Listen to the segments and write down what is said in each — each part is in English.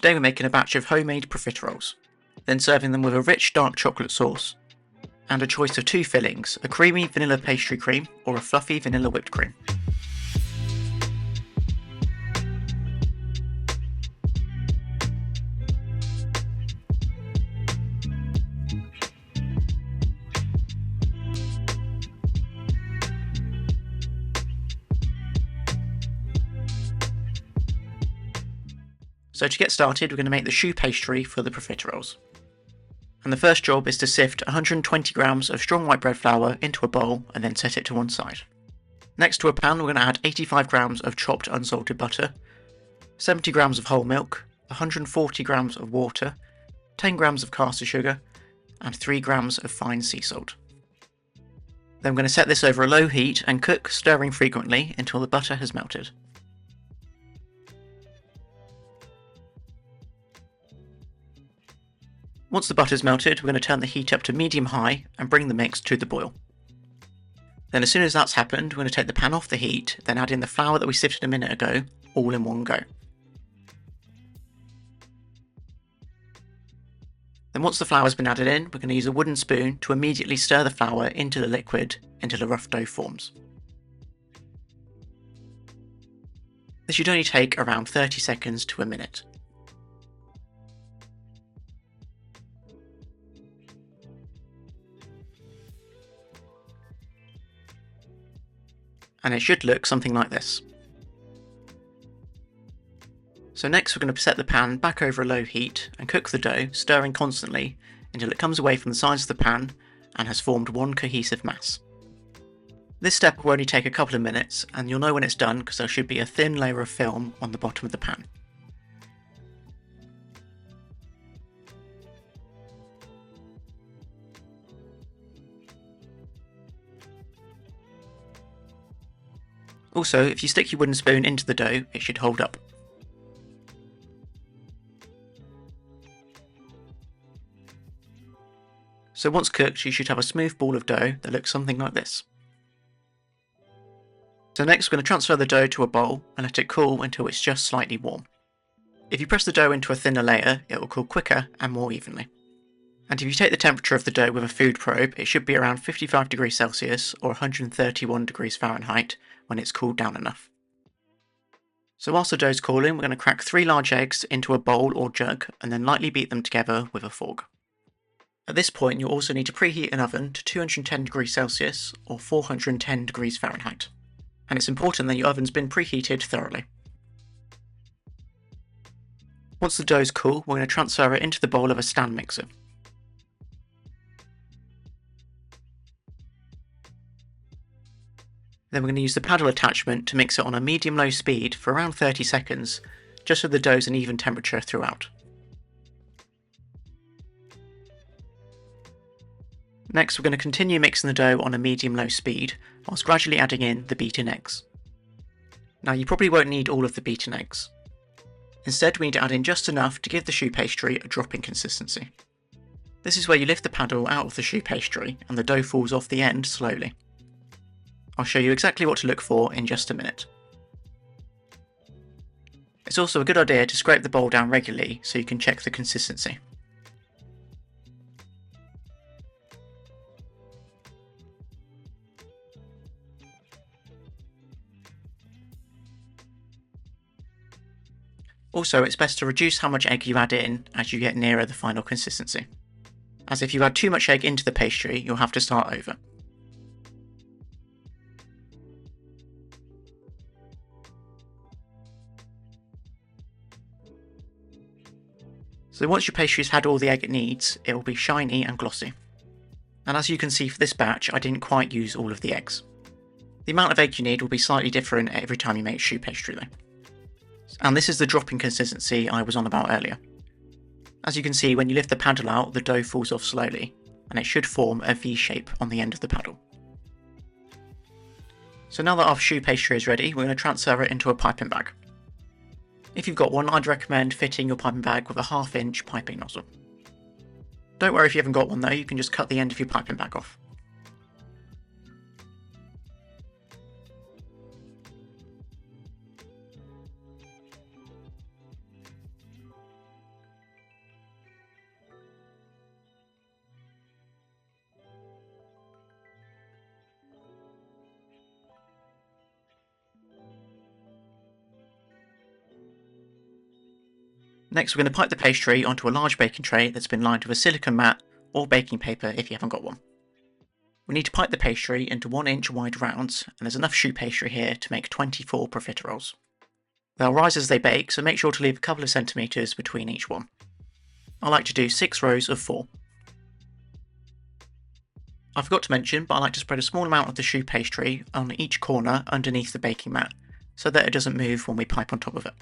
Today we're making a batch of homemade profiteroles, then serving them with a rich dark chocolate sauce, and a choice of two fillings, a creamy vanilla pastry cream or a fluffy vanilla whipped cream. So to get started, we're going to make the choux pastry for the profiteroles. And the first job is to sift 120 grams of strong white bread flour into a bowl and then set it to one side. Next to a pan, we're going to add 85 grams of chopped unsalted butter, 70 grams of whole milk, 140 grams of water, 10 grams of caster sugar, and 3 grams of fine sea salt. Then we're going to set this over a low heat and cook, stirring frequently until the butter has melted. Once the butter's melted, we're going to turn the heat up to medium-high and bring the mix to the boil. Then as soon as that's happened, we're going to take the pan off the heat, then add in the flour that we sifted a minute ago, all in one go. Then once the flour's been added in, we're going to use a wooden spoon to immediately stir the flour into the liquid until a rough dough forms. This should only take around 30 seconds to a minute. And it should look something like this. So next we're going to set the pan back over a low heat and cook the dough, stirring constantly until it comes away from the sides of the pan and has formed one cohesive mass. This step will only take a couple of minutes, and you'll know when it's done because there should be a thin layer of film on the bottom of the pan. Also, if you stick your wooden spoon into the dough, it should hold up. So once cooked, you should have a smooth ball of dough that looks something like this. So next we're going to transfer the dough to a bowl and let it cool until it's just slightly warm. If you press the dough into a thinner layer, it will cool quicker and more evenly. And if you take the temperature of the dough with a food probe, it should be around 55 degrees Celsius or 131 degrees Fahrenheit when it's cooled down enough. So whilst the dough's cooling, we're going to crack 3 large eggs into a bowl or jug and then lightly beat them together with a fork. At this point, you'll also need to preheat an oven to 210 degrees Celsius or 410 degrees Fahrenheit. And it's important that your oven's been preheated thoroughly. Once the dough's cool, we're going to transfer it into the bowl of a stand mixer. Then we're going to use the paddle attachment to mix it on a medium-low speed for around 30 seconds, just so the dough's an even temperature throughout. Next, we're going to continue mixing the dough on a medium-low speed, whilst gradually adding in the beaten eggs. Now you probably won't need all of the beaten eggs. Instead, we need to add in just enough to give the choux pastry a dropping consistency. This is where you lift the paddle out of the choux pastry and the dough falls off the end slowly. I'll show you exactly what to look for in just a minute. It's also a good idea to scrape the bowl down regularly so you can check the consistency. Also, it's best to reduce how much egg you add in as you get nearer the final consistency, as if you add too much egg into the pastry, you'll have to start over. So once your pastry's had all the egg it needs, it will be shiny and glossy. And as you can see for this batch, I didn't quite use all of the eggs. The amount of egg you need will be slightly different every time you make choux pastry though. And this is the dropping consistency I was on about earlier. As you can see, when you lift the paddle out, the dough falls off slowly, and it should form a V shape on the end of the paddle. So now that our choux pastry is ready, we're going to transfer it into a piping bag. If you've got one, I'd recommend fitting your piping bag with a 1/2 inch piping nozzle. Don't worry if you haven't got one though, you can just cut the end of your piping bag off. Next we're going to pipe the pastry onto a large baking tray that's been lined with a silicone mat or baking paper if you haven't got one. We need to pipe the pastry into 1 inch wide rounds, and there's enough choux pastry here to make 24 profiteroles. They'll rise as they bake, so make sure to leave a couple of centimetres between each one. I like to do 6 rows of 4. I forgot to mention, but I like to spread a small amount of the choux pastry on each corner underneath the baking mat, so that it doesn't move when we pipe on top of it.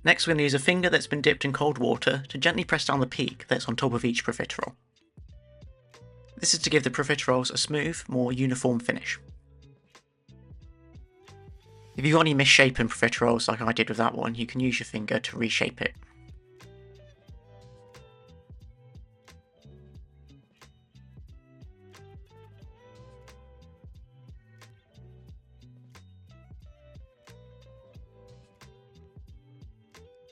Next we're going to use a finger that's been dipped in cold water to gently press down the peak that's on top of each profiterole. This is to give the profiteroles a smooth, more uniform finish. If you've got any misshapen profiteroles like I did with that one, you can use your finger to reshape it.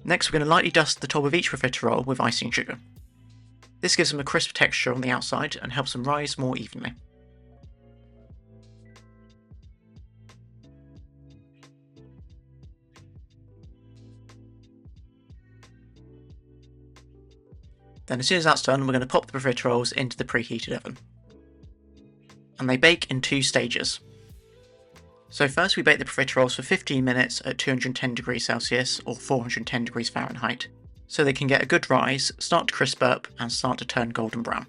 Next we're going to lightly dust the top of each profiterole with icing sugar. This gives them a crisp texture on the outside and helps them rise more evenly. Then as soon as that's done, we're going to pop the profiteroles into the preheated oven. And they bake in 2 stages. So first we bake the profiteroles for 15 minutes at 210 degrees Celsius or 410 degrees Fahrenheit, so they can get a good rise, start to crisp up and start to turn golden brown.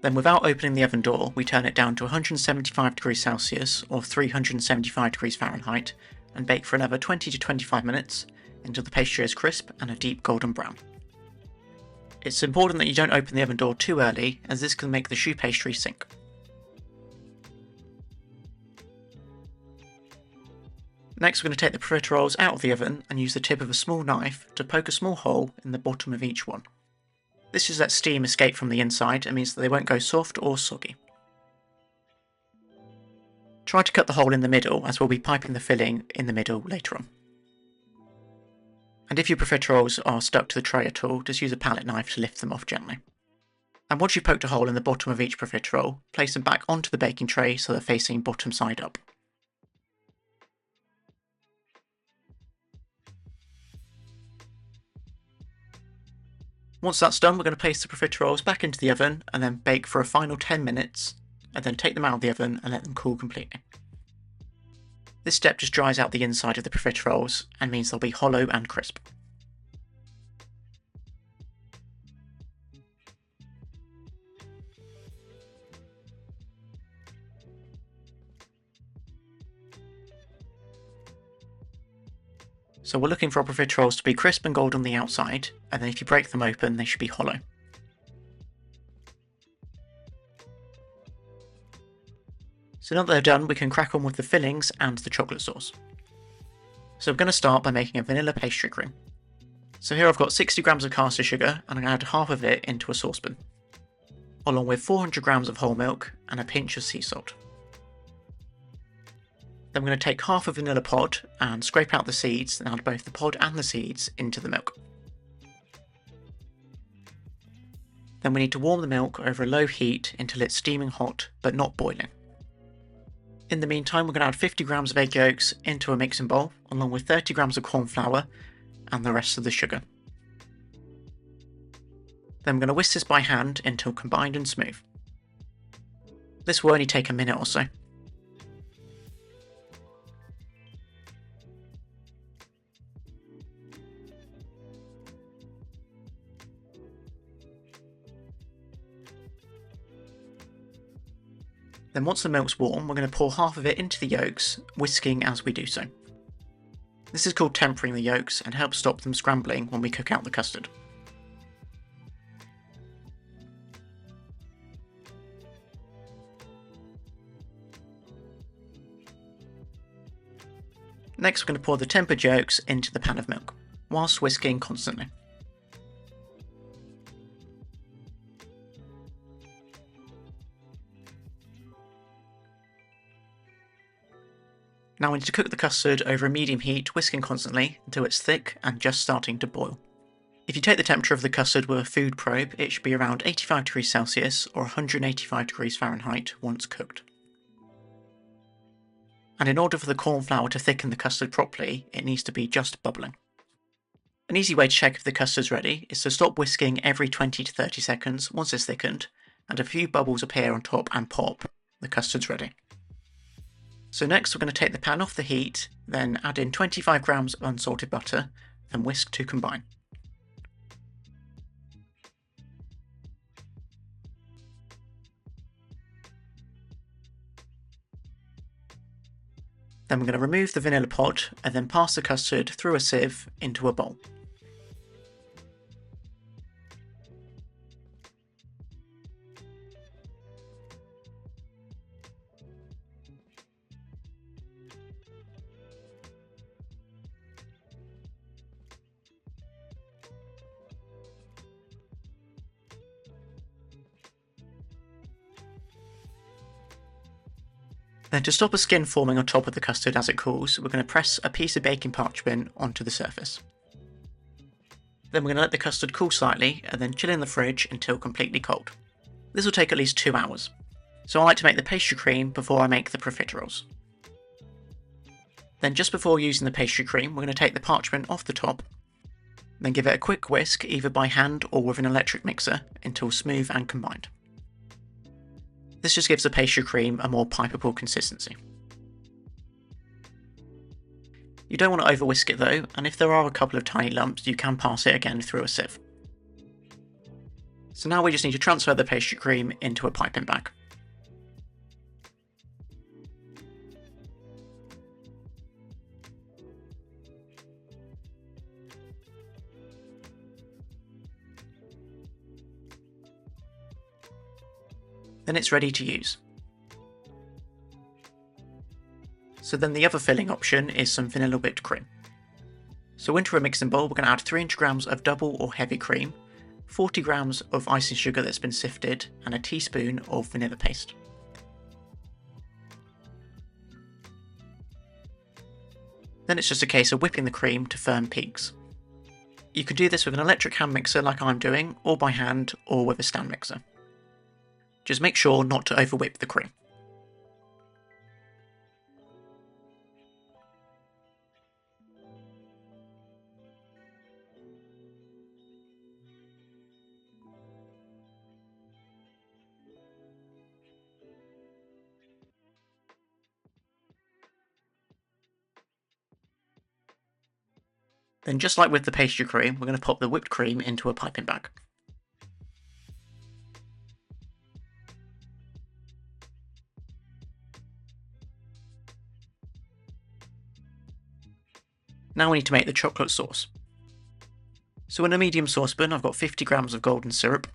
Then without opening the oven door, we turn it down to 175 degrees Celsius or 375 degrees Fahrenheit and bake for another 20 to 25 minutes until the pastry is crisp and a deep golden brown. It's important that you don't open the oven door too early, as this can make the choux pastry sink. Next we're going to take the profiteroles out of the oven and use the tip of a small knife to poke a small hole in the bottom of each one. This just lets steam escape from the inside and means that they won't go soft or soggy. Try to cut the hole in the middle, as we'll be piping the filling in the middle later on. And if your profiteroles are stuck to the tray at all, just use a palette knife to lift them off gently. And once you've poked a hole in the bottom of each profiterole, place them back onto the baking tray so they're facing bottom side up. Once that's done, we're going to place the profiteroles back into the oven and then bake for a final 10 minutes, and then take them out of the oven and let them cool completely. This step just dries out the inside of the profiteroles and means they'll be hollow and crisp. So we're looking for our profiteroles to be crisp and gold on the outside, and then if you break them open they should be hollow. So now that they're done, we can crack on with the fillings and the chocolate sauce. So I'm going to start by making a vanilla pastry cream. So here I've got 60 grams of caster sugar and I'm going to add half of it into a saucepan, along with 400 grams of whole milk and a pinch of sea salt. Then I'm going to take half a vanilla pod and scrape out the seeds and add both the pod and the seeds into the milk. Then we need to warm the milk over a low heat until it's steaming hot but not boiling. In the meantime, we're going to add 50 grams of egg yolks into a mixing bowl, along with 30 grams of cornflour and the rest of the sugar. Then we're going to whisk this by hand until combined and smooth. This will only take a minute or so. Then once the milk's warm, we're going to pour half of it into the yolks, whisking as we do so. This is called tempering the yolks and helps stop them scrambling when we cook out the custard. Next we're going to pour the tempered yolks into the pan of milk, whilst whisking constantly. Now we need to cook the custard over a medium heat, whisking constantly until it's thick and just starting to boil. If you take the temperature of the custard with a food probe, it should be around 85 degrees Celsius or 185 degrees Fahrenheit once cooked. And in order for the cornflour to thicken the custard properly, it needs to be just bubbling. An easy way to check if the custard's ready is to stop whisking every 20 to 30 seconds once it's thickened, and a few bubbles appear on top and pop, the custard's ready. So next we're going to take the pan off the heat, then add in 25 grams of unsalted butter, and whisk to combine. Then we're going to remove the vanilla pod and then pass the custard through a sieve into a bowl. Then to stop a skin forming on top of the custard as it cools, we're going to press a piece of baking parchment onto the surface. Then we're going to let the custard cool slightly and then chill in the fridge until completely cold. This will take at least 2 hours. So I like to make the pastry cream before I make the profiteroles. Then just before using the pastry cream, we're going to take the parchment off the top, then give it a quick whisk either by hand or with an electric mixer until smooth and combined. This just gives the pastry cream a more pipeable consistency. You don't want to over whisk it though, and if there are a couple of tiny lumps you can pass it again through a sieve. So now we just need to transfer the pastry cream into a piping bag. Then it's ready to use. So then the other filling option is some vanilla whipped cream. So into a mixing bowl we're going to add 300 grams of double or heavy cream, 40 grams of icing sugar that's been sifted, and a teaspoon of vanilla paste. Then it's just a case of whipping the cream to firm peaks. You can do this with an electric hand mixer like I'm doing, or by hand, or with a stand mixer. Just make sure not to over whip the cream. Then just like with the pastry cream, we're going to pop the whipped cream into a piping bag. Now we need to make the chocolate sauce. So in a medium saucepan I've got 50 grams of golden syrup,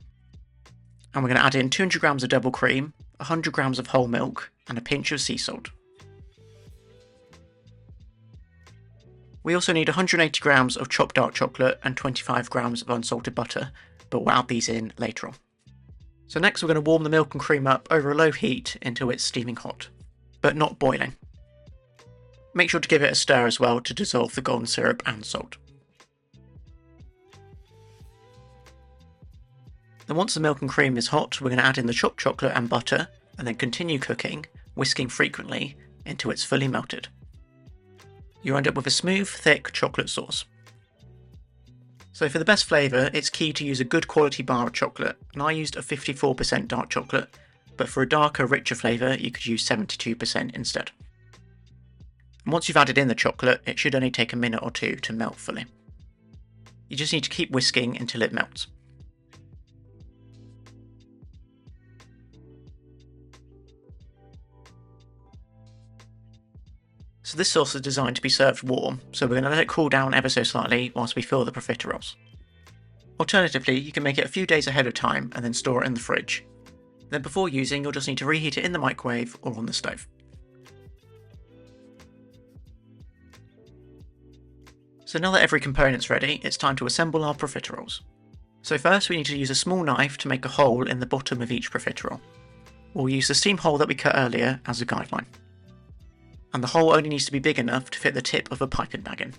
and we're going to add in 200 grams of double cream, 100 grams of whole milk, and a pinch of sea salt. We also need 180 grams of chopped dark chocolate and 25 grams of unsalted butter, but we'll add these in later on. So next we're going to warm the milk and cream up over a low heat until it's steaming hot, but not boiling. Make sure to give it a stir as well to dissolve the golden syrup and salt. Then once the milk and cream is hot, we're going to add in the chopped chocolate and butter, and then continue cooking, whisking frequently until it's fully melted. You end up with a smooth, thick chocolate sauce. So for the best flavour, it's key to use a good quality bar of chocolate, and I used a 54% dark chocolate, but for a darker, richer flavour you could use 72% instead. And once you've added in the chocolate, it should only take a minute or two to melt fully. You just need to keep whisking until it melts. So this sauce is designed to be served warm, so we're going to let it cool down ever so slightly whilst we fill the profiteroles. Alternatively, you can make it a few days ahead of time and then store it in the fridge. Then before using, you'll just need to reheat it in the microwave or on the stove. So now that every component's ready, it's time to assemble our profiteroles. So first we need to use a small knife to make a hole in the bottom of each profiterole. We'll use the seam hole that we cut earlier as a guideline. and the hole only needs to be big enough to fit the tip of a piping bag in.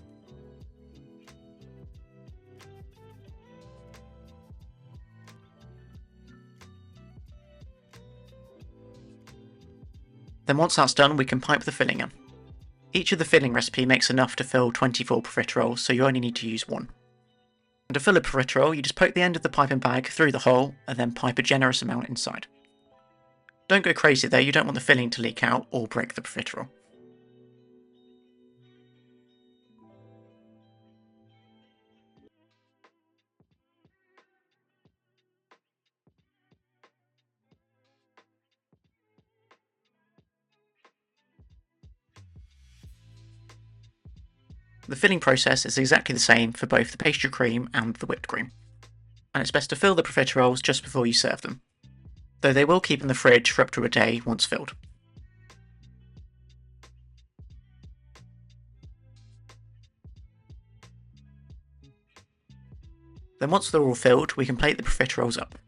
Then once that's done, we can pipe the filling in. Each of the filling recipe makes enough to fill 24 profiteroles, so you only need to use one. And to fill a profiterole, you just poke the end of the piping bag through the hole and then pipe a generous amount inside. Don't go crazy though, you don't want the filling to leak out or break the profiterole. The filling process is exactly the same for both the pastry cream and the whipped cream. And it's best to fill the profiteroles just before you serve them, though they will keep in the fridge for up to a day once filled. Then once they're all filled, we can plate the profiteroles up.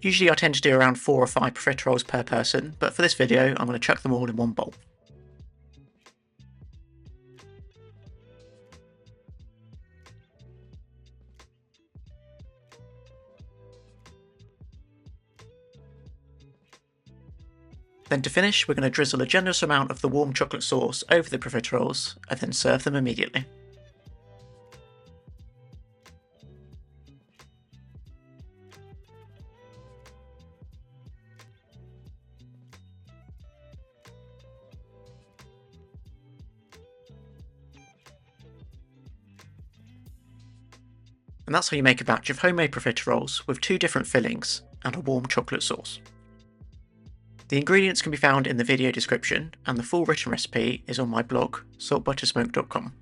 Usually I tend to do around 4 or 5 profiteroles per person, but for this video I'm going to chuck them all in one bowl. Then to finish, we're going to drizzle a generous amount of the warm chocolate sauce over the profiteroles and then serve them immediately. And that's how you make a batch of homemade profiteroles with 2 different fillings and a warm chocolate sauce. The ingredients can be found in the video description, and the full written recipe is on my blog, saltbuttersmoke.com.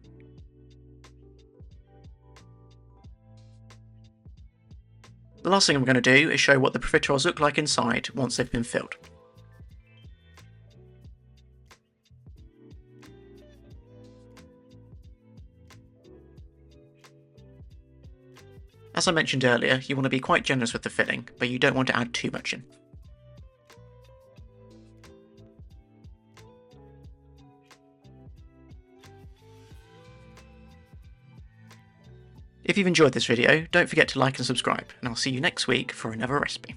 The last thing I'm going to do is show what the profiteroles look like inside once they've been filled. As I mentioned earlier, you want to be quite generous with the filling, but you don't want to add too much in. If you've enjoyed this video, don't forget to like and subscribe, and I'll see you next week for another recipe.